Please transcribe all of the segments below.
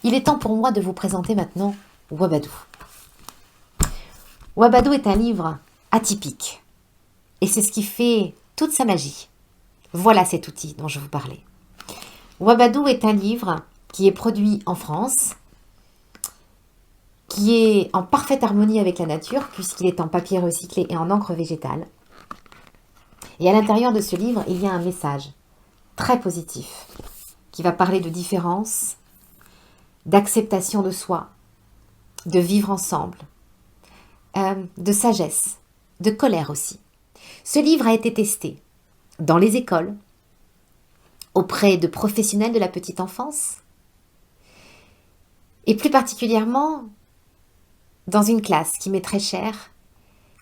Il est temps pour moi de vous présenter maintenant Wabadou. Wabadou est un livre atypique. Et c'est ce qui fait toute sa magie. Voilà cet outil dont je vous parlais. Wabadou est un livre qui est produit en France, qui est en parfaite harmonie avec la nature, puisqu'il est en papier recyclé et en encre végétale. Et à l'intérieur de ce livre, il y a un message très positif, qui va parler de différence, d'acceptation de soi, de vivre ensemble, de sagesse, de colère aussi. Ce livre a été testé dans les écoles, auprès de professionnels de la petite enfance, et plus particulièrement dans une classe qui m'est très chère,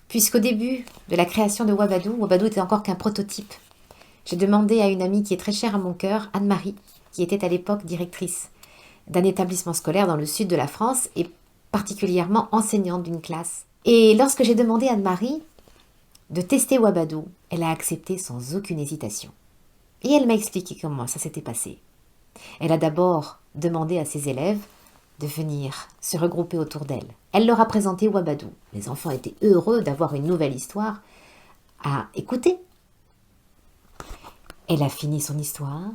puisqu'au début de la création de Wabadou, Wabadou était encore qu'un prototype. J'ai demandé à une amie qui est très chère à mon cœur, Anne-Marie, qui était à l'époque directrice d'un établissement scolaire dans le sud de la France et particulièrement enseignante d'une classe. Et lorsque j'ai demandé à Anne-Marie de tester Wabadou, elle a accepté sans aucune hésitation. Et elle m'a expliqué comment ça s'était passé. Elle a d'abord demandé à ses élèves de venir se regrouper autour d'elle. Elle leur a présenté Wabadou. Les enfants étaient heureux d'avoir une nouvelle histoire à écouter. Elle a fini son histoire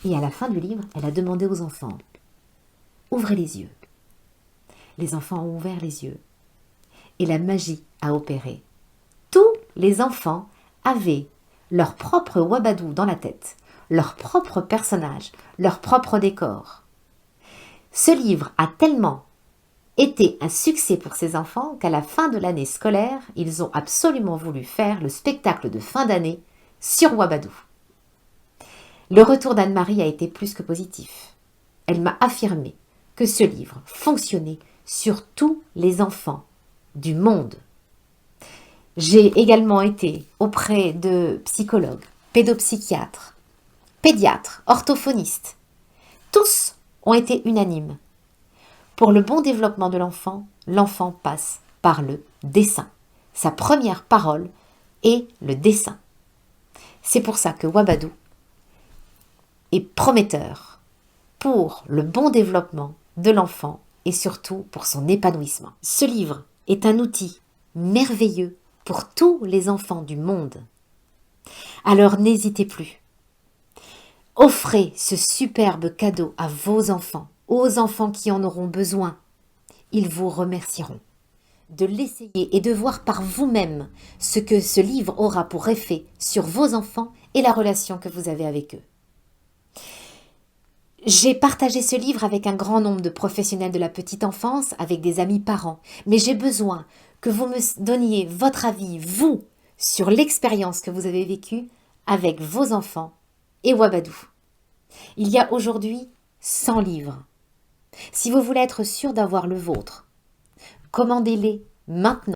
et à la fin du livre, elle a demandé aux enfants « Ouvrez les yeux ». Les enfants ont ouvert les yeux et la magie a opéré. Tous les enfants avaient leur propre Wabadou dans la tête, leur propre personnage, leur propre décor. Ce livre a tellement été un succès pour ces enfants qu'à la fin de l'année scolaire, ils ont absolument voulu faire le spectacle de fin d'année sur Wabadou. Le retour d'Anne-Marie a été plus que positif. Elle m'a affirmé que ce livre fonctionnait sur tous les enfants du monde. J'ai également été auprès de psychologues, pédopsychiatres, pédiatres, orthophonistes. Tous ont été unanimes. Pour le bon développement de l'enfant, l'enfant passe par le dessin. Sa première parole est le dessin. C'est pour ça que Wabadou est prometteur pour le bon développement de l'enfant et surtout pour son épanouissement. Ce livre est un outil merveilleux pour tous les enfants du monde. Alors n'hésitez plus. Offrez ce superbe cadeau à vos enfants, aux enfants qui en auront besoin. Ils vous remercieront de l'essayer et de voir par vous-même ce que ce livre aura pour effet sur vos enfants et la relation que vous avez avec eux. J'ai partagé ce livre avec un grand nombre de professionnels de la petite enfance, avec des amis parents, mais j'ai besoin que vous me donniez votre avis, vous, sur l'expérience que vous avez vécue avec vos enfants et Wabadou. Il y a aujourd'hui 100 livres. Si vous voulez être sûr d'avoir le vôtre, commandez-les maintenant.